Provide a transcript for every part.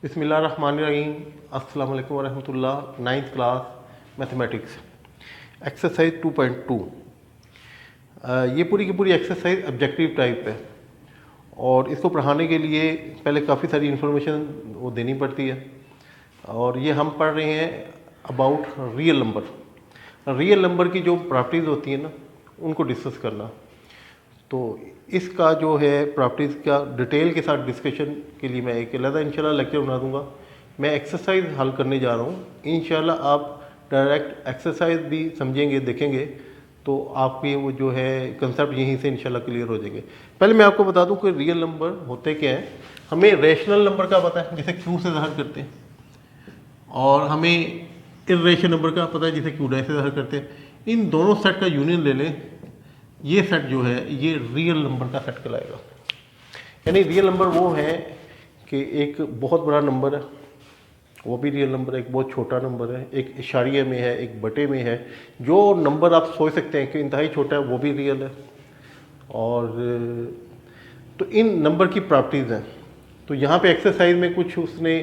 बिस्मिल्लाहिर्रहमानिर्रहीम। अस्सलाम वालेकुम वरहमतुल्लाह। 9th class mathematics exercise 2.2। ये पूरी की पूरी एक्सरसाइज ऑब्जेक्टिव टाइप है और इसको पढ़ाने के लिए पहले काफ़ी सारी इन्फॉर्मेशन वो देनी पड़ती है। और ये हम पढ़ रहे हैं about real number. Real number की जो प्रॉपर्टीज़ होती हैं ना, उनको डिस्कस करना। तो इसका जो है प्रॉपर्टीज़ का डिटेल के साथ डिस्कशन के लिए मैं एक अलग इंशाल्लाह लेक्चर बना दूंगा। मैं एक्सरसाइज हल करने जा रहा हूँ। इंशाल्लाह आप डायरेक्ट एक्सरसाइज भी समझेंगे, देखेंगे तो आपके वो जो है कंसेप्ट यहीं से इंशाल्लाह क्लियर हो जाएंगे। पहले मैं आपको बता दूं कि रियल नंबर होते क्या हैं। हमें रेशनल नंबर का पता है, जिसे क्यू से ज़ाहिर करते हैं, और हमें इर्रेशनल नंबर का पता है, जिसे क्यू डैश से ज़ाहिर करते हैं। इन दोनों सेट का यूनियन ले लें, ये सेट जो है ये रियल नंबर का सेट कहलाएगा। यानी रियल नंबर वो है कि एक बहुत बड़ा नंबर है, वो भी रियल नंबर है, एक बहुत छोटा नंबर है, एक इशारिये में है, एक बटे में है। जो नंबर आप सोच सकते हैं कि इंतहाई छोटा है, वो भी रियल है। और तो इन नंबर की प्रॉपर्टीज़ हैं। तो यहाँ पे एक्सरसाइज में कुछ उसने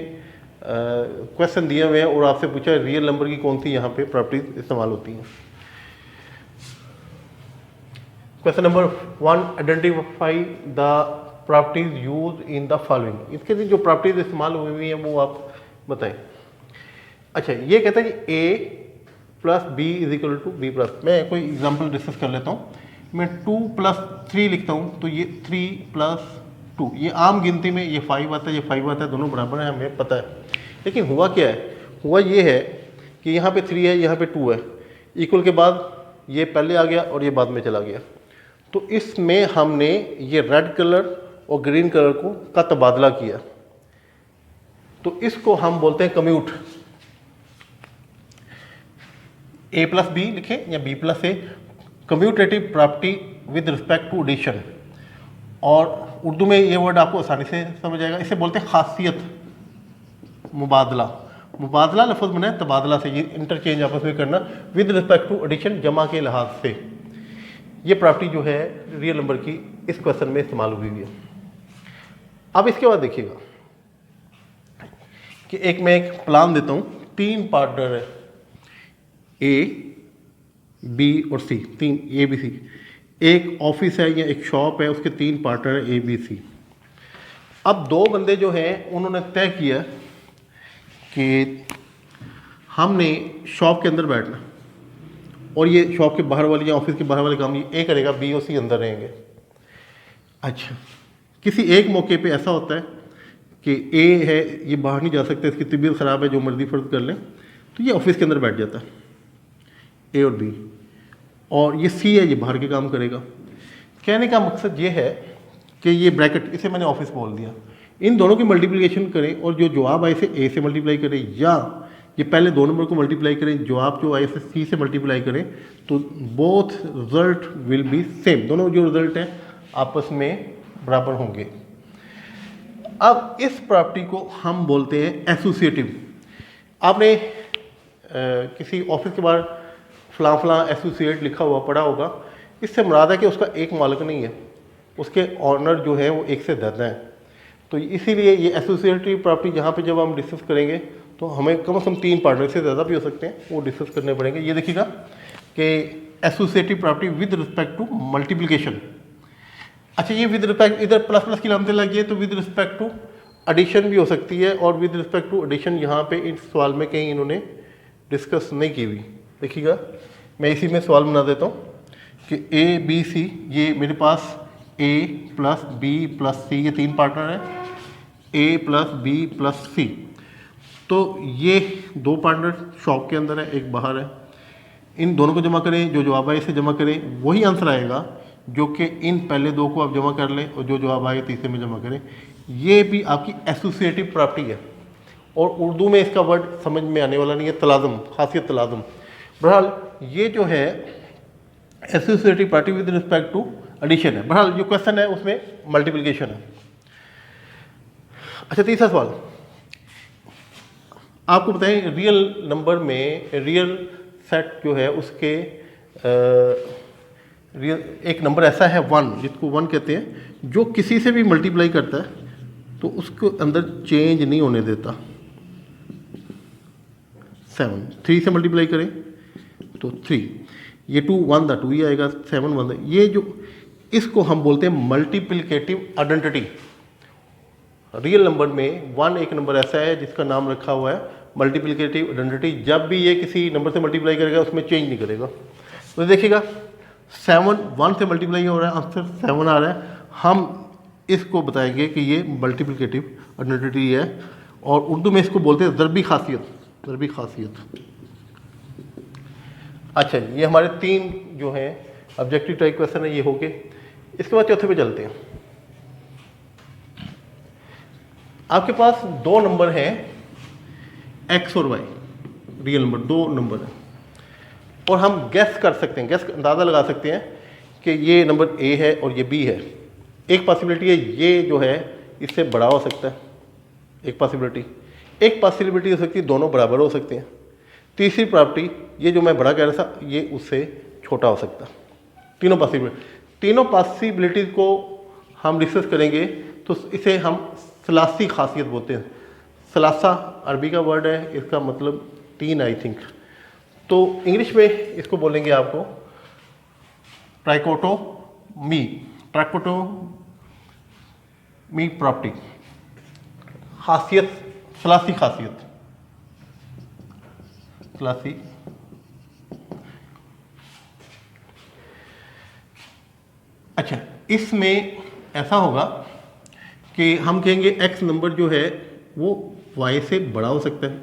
क्वेश्चन दिए हुए हैं और आपसे पूछा रियल नंबर की कौन सी यहाँ पे प्रॉपर्टीज इस्तेमाल होती हैं। Question number 1, identify the properties use in the following. इसके लिए जो प्रॉपर्टीज इस्तेमाल हुई हैं वो आप बताएं। अच्छा, ये कहता है कि a plus B is equal to B plus. मैं कोई एग्जांपल डिस्कस कर लेता हूँ। मैं 2 + 3 लिखता हूँ, तो ये 3 + 2, ये आम गिनती में ये 5 आता है, ये 5 आता है, दोनों बराबर हैं, हमें पता है। लेकिन हुआ क्या है, हुआ ये है कि यहाँ पे 3 है, यहाँ पे 2 है। इक्वल के बाद ये पहले आ गया और ये बाद में चला गया। तो इसमें हमने ये रेड कलर और ग्रीन कलर का तबादला किया, तो इसको हम बोलते हैं कम्यूट। a + b लिखें या b + a, commutative property with respect to addition. और उर्दू में ये वर्ड आपको आसानी से समझ आएगा। इसे बोलते हैं खासियत मुबादला। मुबादला लफ्ज़ बना है तबादला से, ये इंटरचेंज आपस में करना विद रिस्पेक्ट टू एडिशन, जमा के लिहाज से। ये प्रॉपर्टी जो है रियल नंबर की इस क्वेश्चन में इस्तेमाल हुई है। अब इसके बाद देखिएगा कि मैं एक प्लान देता हूँ। 3 पार्टनर है, ए, बी और सी, 3 ABC। एक ऑफिस है या एक शॉप है, उसके 3 पार्टनर है ABC। अब 2 बंदे जो हैं उन्होंने तय किया कि हमने शॉप के अंदर बैठना और ये शॉप के बाहर वाली या ऑफिस के बाहर वाले काम ये ए करेगा, बी और सी अंदर रहेंगे। अच्छा, किसी एक मौके पे ऐसा होता है कि ए है, ये बाहर नहीं जा सकता, इसकी तबीयत ख़राब है, जो मर्जी फ़र्ज कर लें, तो ये ऑफिस के अंदर बैठ जाता है, ए और बी। और ये सी है, ये बाहर के काम करेगा। कहने का मकसद ये है कि ये ब्रैकेट, इसे मैंने ऑफिस बोल दिया, इन दोनों की मल्टीप्लिकेशन करें और जो जवाब आए इसे ए से मल्टीप्लाई करें, या ये पहले 2 नंबर को मल्टीप्लाई करें, जवाब जो आए इसे सी से मल्टीप्लाई करें, तो both result will be same. दोनों जो रिजल्ट हैं आपस में बराबर होंगे। अब इस प्रॉपर्टी को हम बोलते हैं एसोसिएटिव। आपने किसी ऑफिस के बाहर फलां फलां एसोसिएट लिखा हुआ पड़ा होगा। इससे मुराद है कि उसका एक मालिक नहीं है, उसके ऑनर जो है वो एक से ज़्यादा है। तो इसीलिए ये एसोसिएटिव प्रॉपर्टी जहाँ पे जब हम डिस्कस करेंगे तो हमें कम से कम 3 पार्टनर से ज़्यादा भी हो सकते हैं, वो डिस्कस करने पड़ेंगे। ये देखिएगा कि associative property with respect to multiplication. अच्छा, ये विद रिस्पेक्ट, इधर प्लस प्लस की लामतें लगी है, तो विद रिस्पेक्ट टू एडिशन भी हो सकती है। और विद रिस्पेक्ट टू एडिशन यहाँ पे इस सवाल में कहीं इन्होंने डिस्कस नहीं की हुई। देखिएगा, मैं इसी में सवाल बना देता हूँ कि ए बी सी, ये मेरे पास ए + बी + सी, ये 3 पार्टनर हैं, ए + बी + सी। तो ये 2 पार्टनर शॉप के अंदर है, एक बाहर है। इन दोनों को जमा करें, जो जवाब आए इसे जमा करें, वही आंसर आएगा जो कि इन पहले 2 को आप जमा कर लें और जो जवाब आए तीसरे में जमा करें। ये भी आपकी एसोसिएटिव प्रॉपर्टी है और उर्दू में इसका वर्ड समझ में आने वाला नहीं है, तलाज़ुम, खासियत तलाज़ुम। बहरहाल ये जो है associative property with respect to addition है। बहरहाल जो क्वेश्चन है उसमें मल्टीप्लिकेशन है। अच्छा, तीसरा सवाल आपको बताएं, रियल नंबर में रियल सेट जो है उसके रियल एक नंबर ऐसा है 1, जिसको 1 कहते हैं, जो किसी से भी मल्टीप्लाई करता है तो उसको अंदर चेंज नहीं होने देता। 7 3 से मल्टीप्लाई करें तो 3, ये 2 1 था 2 ही आएगा, 7 1 था। ये जो इसको हम बोलते हैं मल्टीप्लिकेटिव आइडेंटिटी। रियल नंबर में 1 एक नंबर ऐसा है जिसका नाम रखा हुआ है मल्टीप्लिकेटिव आइडेंटिटी। जब भी ये किसी नंबर से मल्टीप्लाई करेगा उसमें चेंज नहीं करेगा। तो देखिएगा 7 1 से मल्टीप्लाई हो रहा है, आंसर 7 आ रहा है। हम इसको बताएंगे कि ये मल्टीप्लिकेटिव आइडेंटिटी है और उर्दू में इसको बोलते हैं ज़रबी खासियत, ज़रबी खासियत। अच्छा, ये हमारे 3 जो हैं ऑब्जेक्टिव टाइप क्वेश्चन है, ये हो गए। इसके बाद चौथे पे चलते हैं। आपके पास 2 नंबर हैं x और y, रियल नंबर 2 नंबर है, और हम गैस कर सकते हैं, गैस अंदाज़ा लगा सकते हैं कि ये नंबर a है और ये b है। एक पॉसिबिलिटी है ये जो है इससे बड़ा हो सकता है, एक पॉसिबिलिटी। एक पॉसिबिलिटी हो सकती है दोनों बराबर हो सकते हैं। तीसरी प्रॉपर्टी, ये जो मैं बड़ा कह रहा था ये उससे छोटा हो सकता है। तीनों पॉसिबिलिटीज़ को हम डिस्कस करेंगे तो इसे हम सलासी खासियत बोलते हैं। सलासा अरबी का वर्ड है, इसका मतलब 3 आई थिंक। तो इंग्लिश में इसको बोलेंगे आपको ट्राइकोटोमी प्रॉपर्टी, खासियत, सलासी खासियत, सलासी। अच्छा, इसमें ऐसा होगा कि हम कहेंगे x नंबर जो है वो y से बड़ा हो सकता है।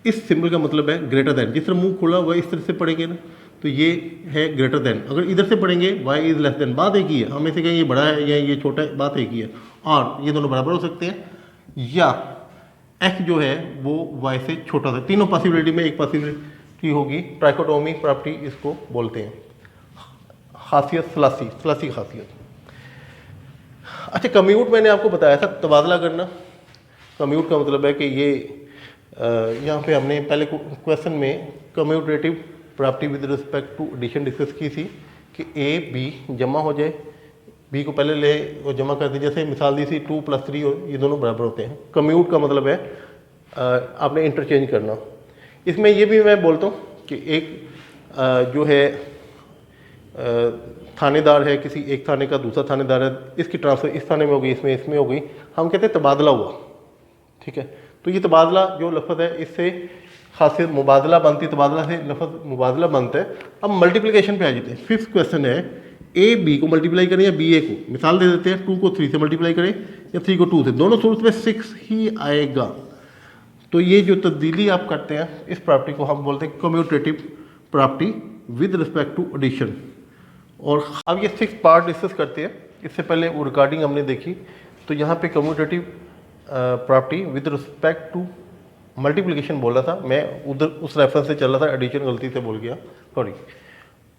इस सिंबल का मतलब है ग्रेटर देन। जिस तरह मुंह खुला हुआ इस तरह से पढ़ेंगे ना तो ये है ग्रेटर देन। अगर इधर से पढ़ेंगे y इज लेस देन, बात एक ही है। हम ऐसे कहेंगे ये बड़ा है या ये छोटा है, बात एक ही है। और ये दोनों बराबर हो सकते हैं, या x जो है वो y से छोटा था। तीनों पॉसिबिलिटी में एक पॉसिबिलिटी होगी। ट्राइकोटोमी प्रॉपर्टी इसको बोलते हैं, खासियत, सलासी खासियत। अच्छा, कम्यूट मैंने आपको बताया था, तबादला करना। कम्यूट का मतलब है कि ये यहाँ पे हमने पहले क्वेश्चन में commutative property with respect to addition discuss की थी कि ए बी जमा हो जाए, बी को पहले ले और जमा कर दिए। जैसे मिसाल दी थी 2 + 3 और ये दोनों बराबर होते हैं। कम्यूट का मतलब है आपने इंटरचेंज करना। इसमें ये भी मैं बोलता हूँ कि एक जो है थानेदार है, किसी एक थाने का दूसरा थानेदार है, इसकी ट्रांसफ़र इस थाने में हो गई, इसमें हो गई, हम कहते हैं तबादला हुआ। ठीक है, तो ये तबादला जो लफ्ज़ है इससे खासियत मुबादला बनती है, तबादला से लफ्ज़ मुबादला बनता है। अब मल्टीप्लिकेशन पे आ जाते हैं। 5th क्वेश्चन है ए बी को मल्टीप्लाई करें या बी ए को। मिसाल दे देते हैं 2 को 3 से मल्टीप्लाई करें या 3 को 2 से, दोनों सूरत में 6 ही आएगा। तो ये जो तब्दीली आप करते हैं इस प्रॉपर्टी को हम बोलते हैं commutative property with respect to addition. और अब ये 6 पार्ट डिस्कस करते हैं। इससे पहले वो रिकॉर्डिंग हमने देखी, तो यहाँ पे commutative property with respect to multiplication बोला था, मैं उधर उस रेफरेंस से चल रहा था, एडिशन गलती से बोल गया, सॉरी।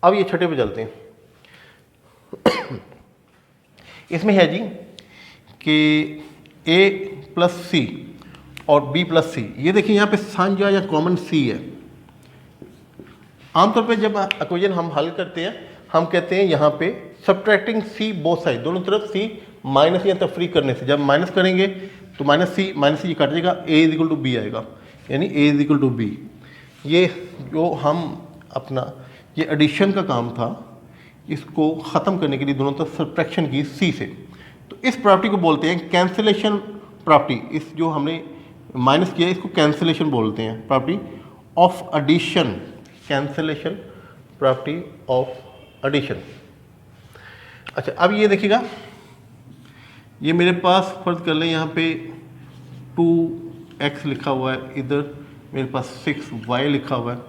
अब ये छठे पे चलते हैं। इसमें है जी कि a + c और b + c। ये देखिए यहाँ पे साझा या कॉमन c है। आमतौर पे जब इक्वेशन हम हल करते हैं हम कहते हैं यहाँ पे सब्ट्रैक्टिंग c बोथ साइड, दोनों तरफ c माइनस या तफरीक करने से, जब माइनस करेंगे तो माइनस ये कट जाएगा, a = b आएगा, यानी a = b। ये जो हम अपना ये एडिशन का काम था, इसको ख़त्म करने के लिए दोनों तरफ सब्ट्रैक्शन की c से। तो इस प्रॉपर्टी को बोलते हैं कैंसिलेशन प्रॉपर्टी। इस जो हमने माइनस किया इसको कैंसिलेशन बोलते हैं, property of addition, cancellation property of addition. अच्छा, अब ये देखिएगा, ये मेरे पास फर्ज कर लें यहाँ पे 2x लिखा हुआ है, इधर मेरे पास 6y लिखा हुआ है।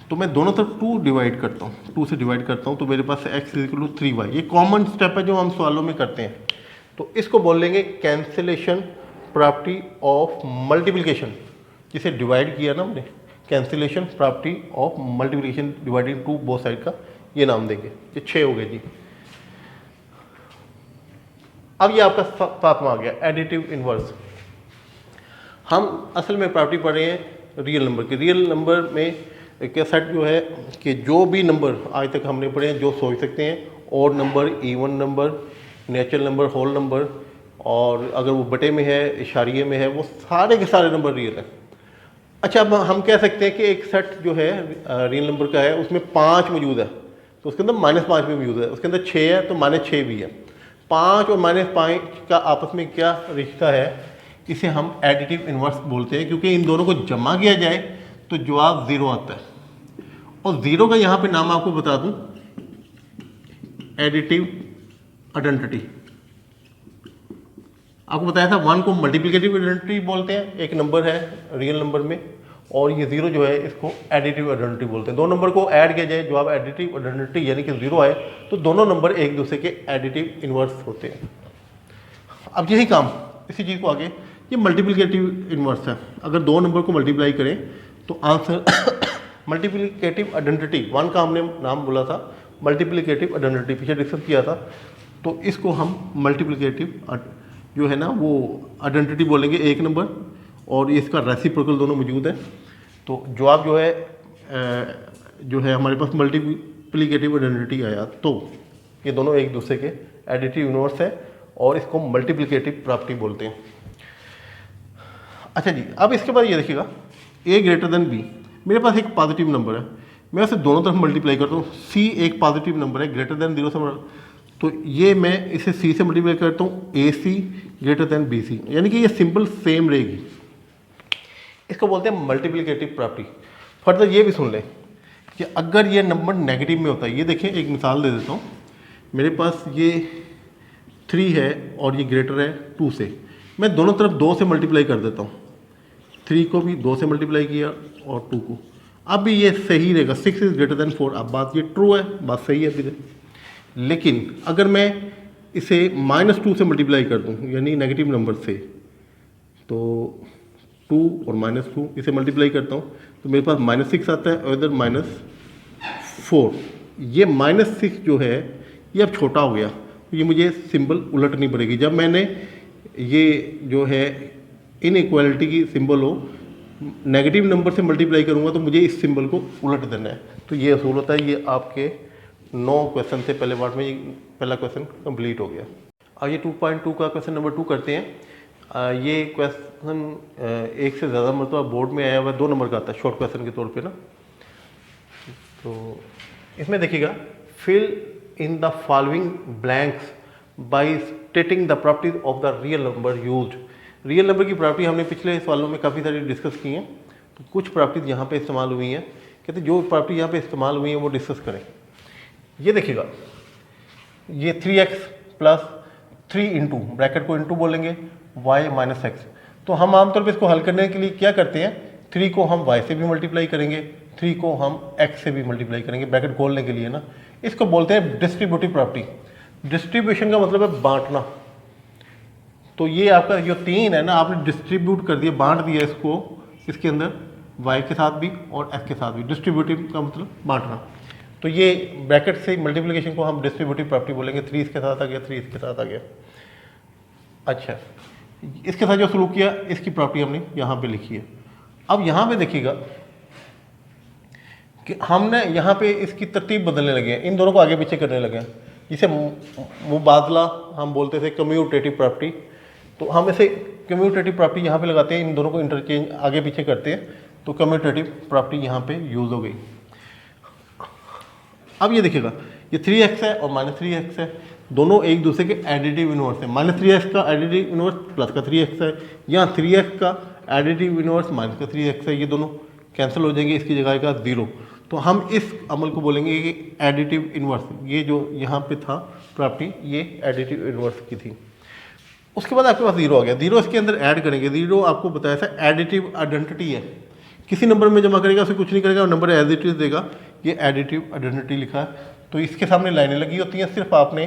तो मैं दोनों तरफ 2 डिवाइड करता हूँ, 2 से डिवाइड करता हूँ, तो मेरे पास x = 3y। ये कॉमन स्टेप है जो हम सवालों में करते हैं। तो इसको बोल लेंगे कैंसिलेशन प्रॉपर्टी ऑफ मल्टीप्लिकेशन, जिसे डिवाइड किया ना हमने, cancellation property of multiplication dividing 2 both side का, ये नाम देंगे। ये 6 हो गए जी। अब ये आपका 7वां आ गया, एडिटिव इन्वर्स। हम असल में प्रॉपर्टी पढ़ रहे हैं रियल नंबर की। रियल नंबर में क्या सेट जो है कि जो भी नंबर आज तक हमने पढ़े हैं जो सोच सकते हैं, और number, even number, natural number, whole number और अगर वो बटे में है, इशारिये में है, वो सारे के सारे नंबर रियल हैं। अच्छा, अब हम कह सकते हैं कि एक सेट जो है रियल नंबर का है, उसमें 5 मौजूद है, तो उसके अंदर -5 भी मौजूद है, उसके अंदर 6 है तो -6 भी है। 5 और -5 का आपस में क्या रिश्ता है, इसे हम एडिटिव इन्वर्स बोलते हैं, क्योंकि इन दोनों को जमा किया जाए तो जवाब 0 आता है। और 0 का यहाँ पे नाम आपको बता दूं, एडिटिव आइडेंटिटी। आपको बताया था 1 को मल्टीप्लिकेटिव आइडेंटिटी बोलते हैं, एक नंबर है रियल नंबर में, और ये 0 जो है इसको एडिटिव आइडेंटिटी बोलते हैं। दो नंबर को ऐड किया जाए, जवाब एडिटिव आइडेंटिटी यानी कि 0 आए, तो दोनों नंबर एक दूसरे के एडिटिव इन्वर्स होते हैं। अब यही काम, इसी चीज़ को आगे, ये मल्टीप्लिकेटिव इन्वर्स है। अगर दो नंबर को मल्टीप्लाई करें तो आंसर मल्टीप्लिकेटिव आइडेंटिटी, 1 का हमने नाम बोला था मल्टीप्लिकेटिव आइडेंटिटी, पीछे डिस्कस किया था, तो इसको हम मल्टीप्लिकेटिव जो है ना वो आइडेंटिटी बोलेंगे, एक नंबर और इसका रेसिप्रोकल दोनों मौजूद है। तो जवाब जो है हमारे पास मल्टीप्लिकेटिव आइडेंटिटी आया, तो ये दोनों एक दूसरे के एडिटिव इन्वर्स है और इसको मल्टीप्लिकेटिव प्रॉपर्टी बोलते हैं। अच्छा जी, अब इसके बाद ये देखिएगा, a ग्रेटर देन b, मेरे पास एक पॉजिटिव नंबर है, मैं उसे दोनों तरफ मल्टीप्लाई करता हूँ। c एक पॉजिटिव नंबर है, ग्रेटर देन 0 से, तो ये मैं इसे c से मल्टीप्लाई करता हूँ, ac ग्रेटर देन bc, यानी कि ये सिंपल सेम रहेगी। इसको बोलते हैं मल्टीप्लिकेटिव प्रॉपर्टी। फर्दर ये भी सुन लें कि अगर ये नंबर नेगेटिव में होता है, ये देखें एक मिसाल दे देता हूँ, मेरे पास ये 3 है और ये ग्रेटर है 2 से, मैं दोनों तरफ 2 से मल्टीप्लाई कर देता हूँ, 3 को भी 2 से मल्टीप्लाई किया और 2 को, अब भी ये सही रहेगा, 6 इज ग्रेटर देन 4। अब बात ये ट्रू है, बात सही है अभी तक। लेकिन अगर मैं इसे -2 से मल्टीप्लाई कर दूँ, यानी नेगेटिव नंबर से, तो 2 और -2 इसे मल्टीप्लाई करता हूँ तो मेरे पास -6 आता है और इधर -4। ये -6 जो है ये अब छोटा हो गया, ये मुझे सिंबल उलटनी पड़ेगी। जब मैंने ये जो है इनइक्वालिटी की सिंबल हो, नेगेटिव नंबर से मल्टीप्लाई करूँगा तो मुझे इस सिंबल को उलट देना है। तो ये असूल होता है। ये आपके 9 क्वेश्चन से पहले पार्ट में पहला क्वेश्चन कंप्लीट हो गया। अब ये 2.2 का क्वेश्चन नंबर 2 करते हैं। ये क्वेश्चन एक से ज़्यादा मरतबा बोर्ड में आया हुआ है, 2 नंबर का आता है शॉर्ट क्वेश्चन के तौर पे ना। तो इसमें देखिएगा, fill in the following blanks by stating the properties of the real number used. Real number की प्रॉपर्टी हमने पिछले सवालों में काफ़ी सारी डिस्कस की हैं, तो कुछ प्रॉपर्टीज यहाँ पे इस्तेमाल हुई हैं। कहते जो प्रॉपर्टी यहाँ पे इस्तेमाल हुई हैं वो डिस्कस करें। ये देखिएगा, ये 3x प्लस 3 इंटू, ब्रैकेट को इंटू बोलेंगे, y माइनस एक्स। तो हम आमतौर पे इसको हल करने के लिए क्या करते हैं, 3 को हम y से भी मल्टीप्लाई करेंगे, 3 को हम x से भी मल्टीप्लाई करेंगे, ब्रैकेट खोलने के लिए ना। इसको बोलते हैं डिस्ट्रीब्यूटिव प्रॉपर्टी। डिस्ट्रीब्यूशन का मतलब है बांटना। तो ये आपका जो 3 है ना, आपने डिस्ट्रीब्यूट कर दिया, बांट दिया इसको, इसके अंदर y के साथ भी और x के साथ भी। डिस्ट्रीब्यूटिव का मतलब बांटना। तो ये ब्रैकेट से मल्टीप्लिकेशन को हम डिस्ट्रीब्यूटिव प्रॉपर्टी बोलेंगे। 3 इसके साथ आ गया, 3 इसके साथ आ गया। अच्छा, इसके साथ जो सलूक किया, इसकी प्रॉपर्टी हमने यहाँ पे लिखी है। अब यहाँ पे देखिएगा कि हमने यहाँ पे इसकी तरतीब बदलने लगे हैं, इन दोनों को आगे पीछे करने लगे हैं, जिसे मुबादला हम बोलते थे, कम्यूटेटिव प्रॉपर्टी। तो हम इसे कम्यूटेटिव प्रॉपर्टी यहाँ पे लगाते हैं, इन दोनों को इंटरचेंज आगे पीछे करते हैं, तो कम्यूटेटिव प्रॉपर्टी यहाँ पे यूज़ हो गई। अब ये देखिएगा, ये 3x है और -3x है, दोनों एक दूसरे के एडिटिव इनवर्स है। -3x का एडिटिव इनवर्स प्लस का 3x है, यहाँ 3x का एडिटिव इनवर्स माइनस का 3x है, ये दोनों कैंसिल हो जाएंगे, इसकी जगह का 0। तो हम इस अमल को बोलेंगे कि एडिटिव इनवर्स। ये जो यहाँ पे था प्रॉपर्टी, ये एडिटिव इनवर्स की थी। उसके बाद आपके पास 0 आ गया, 0 इसके अंदर ऐड करेंगे। 0 आपको बताया था एडिटिव आइडेंटिटी है, किसी नंबर में जमा करेगा उसे कुछ नहीं करेगा, नंबर एज इट इज देगा। ये एडिटिव आइडेंटिटी लिखा है, तो इसके सामने लाइनें लगी होती हैं, सिर्फ आपने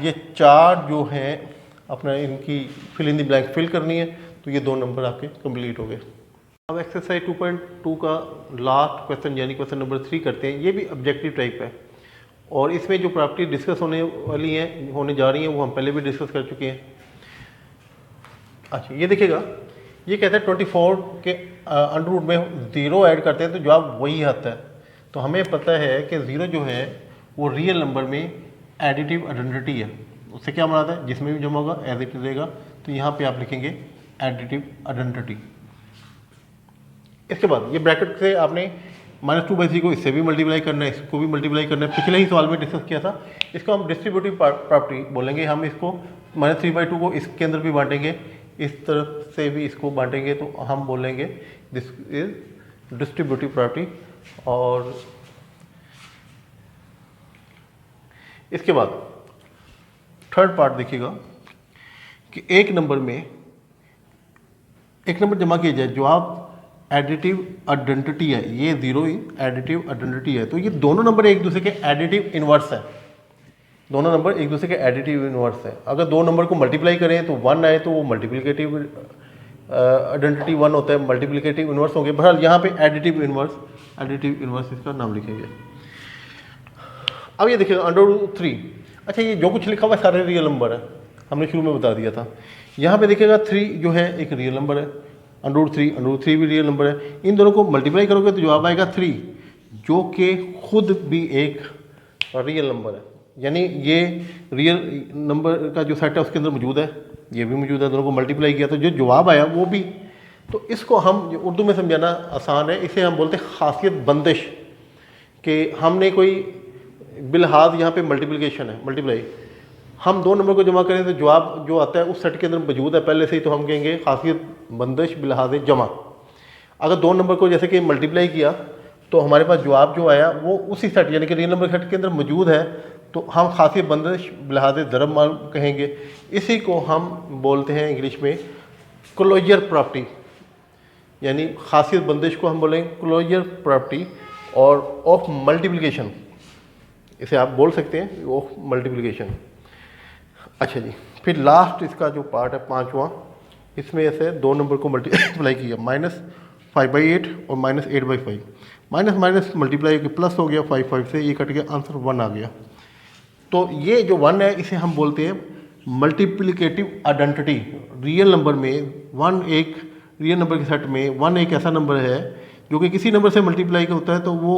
ये 4 जो हैं अपना इनकी fill in the blank fill करनी है। तो ये 2 नंबर आपके कंप्लीट हो गए। अब एक्सरसाइज 2.2 का लास्ट क्वेश्चन यानी क्वेश्चन नंबर 3 करते हैं। ये भी ऑब्जेक्टिव टाइप है और इसमें जो प्रॉपर्टी डिस्कस होने वाली हैं, होने जा रही हैं, वो हम पहले भी डिस्कस कर चुके हैं। अच्छा, ये देखिएगा, ये कहते हैं 24 के अंडर रूट में 0 ऐड करते हैं तो जवाब वही आता है। तो हमें पता है कि 0 जो है वो रियल नंबर में एडिटिव आइडेंटिटी है उससे क्या बनाता है, जिसमें भी जमा होगा एज इट इज रहेगा। तो यहाँ पे आप लिखेंगे एडिटिव आइडेंटिटी। इसके बाद ये ब्रैकेट से आपने -2/3 को इससे भी मल्टीप्लाई करना है, इसको भी मल्टीप्लाई करना है। पिछले ही सवाल में डिस्कस किया था। इसको हम डिस्ट्रीब्यूटिव प्रॉपर्टी बोलेंगे। हम इसको -3/2 को इसके अंदर भी बांटेंगे, इस तरफ से भी इसको बांटेंगे, तो हम बोलेंगे दिस इज डिस्ट्रीब्यूटिव प्रॉपर्टी। और इसके बाद थर्ड पार्ट देखिएगा कि एक नंबर जमा किया जाए, जो आप एडिटिव आइडेंटिटी है, ये 0 एडिटिव आइडेंटिटी है, तो ये दोनों नंबर एक दूसरे के एडिटिव इनवर्स है। दोनों नंबर एक दूसरे के एडिटिव इनवर्स है। अगर दो नंबर को मल्टीप्लाई करें तो 1 आए तो वो मल्टीप्लिकेटिव आइडेंटिटी 1 होता है, मल्टीप्लिकेटिव इनवर्स होंगे। बहरहाल यहाँ पे एडिटिव इनवर्स इसका नाम लिखेंगे। अब ये देखिएगा √3। अच्छा, ये जो कुछ लिखा हुआ है सारे रियल नंबर है, हमने शुरू में बता दिया था। यहाँ पे देखिएगा 3 जो है एक रियल नंबर है, √3 भी रियल नंबर है। इन दोनों को मल्टीप्लाई करोगे तो जवाब आएगा 3, जो कि खुद भी एक रियल नंबर है। यानी ये रियल नंबर का जो सेट है उसके अंदर मौजूद है, ये भी मौजूद है, दोनों को मल्टीप्लाई किया तो जो जवाब आया वो भी। तो इसको हम उर्दू में समझाना आसान है, इसे हम बोलते हैं खासियत बंदिश, कि हमने कोई बिलहाज यहाँ पे मल्टीप्लिकेशन है, मल्टीप्लाई, हम दो नंबर को जमा करें तो जवाब जो आता है उस सेट के अंदर मौजूद है पहले से ही, तो हम कहेंगे खासियत बंदिश बिलहाज जमा। अगर दो नंबर को जैसे कि मल्टीप्लाई किया तो हमारे पास जवाब जो आया वो उसी सेट यानी कि रियल नंबर सेट के अंदर मौजूद है, तो हम खासियत बंदिश बिलहाज ज़रब कहेंगे। इसी को हम बोलते हैं इंग्लिश में क्लोजर प्रॉपर्टी, यानी खासियत बंदिश को हम बोलेंगे क्लोजर प्रॉपर्टी और ऑफ मल्टीप्लिकेशन, इसे आप बोल सकते हैं ऑफ मल्टीप्लिकेशन। अच्छा जी, फिर लास्ट इसका जो पार्ट है 5वां, इसमें ऐसे दो नंबर को मल्टीप्लाई किया, -5/8 और -8/5, माइनस मल्टीप्लाई होकर प्लस हो गया 5 से, ये कट गया, आंसर 1 आ गया। तो ये जो 1 है इसे हम बोलते हैं मल्टीप्लिकेटिव आइडेंटिटी। रियल नंबर में 1 एक रियल नंबर के सेट में 1 एक ऐसा नंबर है जो कि किसी नंबर से मल्टीप्लाई होता है तो वो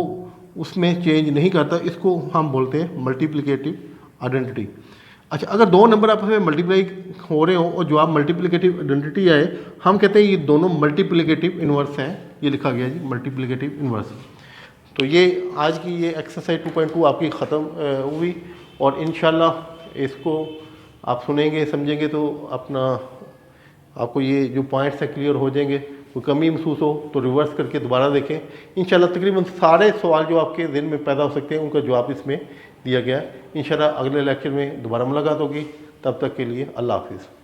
उसमें चेंज नहीं करता, इसको हम बोलते हैं मल्टीप्लिकेटिव आइडेंटिटी। अच्छा, अगर दो नंबर आपस में मल्टीप्लाई हो रहे हो और जो आप मल्टीप्लिकेटिव आइडेंटिटी आए, हम कहते हैं ये दोनों मल्टीप्लिकेटिव इनवर्स हैं, ये लिखा गया जी मल्टीप्लिकेटिव इनवर्स। तो ये आज की ये एक्सरसाइज 2.2 आपकी ख़त्म हुई, और इंशाल्लाह इसको आप सुनेंगे समझेंगे तो आपको ये जो पॉइंट्स हैं क्लियर हो जाएंगे। कोई कमी महसूस हो तो रिवर्स करके दोबारा देखें। इंशाल्लाह तकरीबन सारे सवाल जो आपके दिन में पैदा हो सकते हैं उनका जवाब इसमें दिया गया है। इंशाल्लाह अगले लेक्चर में दोबारा मुलाकात होगी, तब तक के लिए अल्लाह हाफिज़।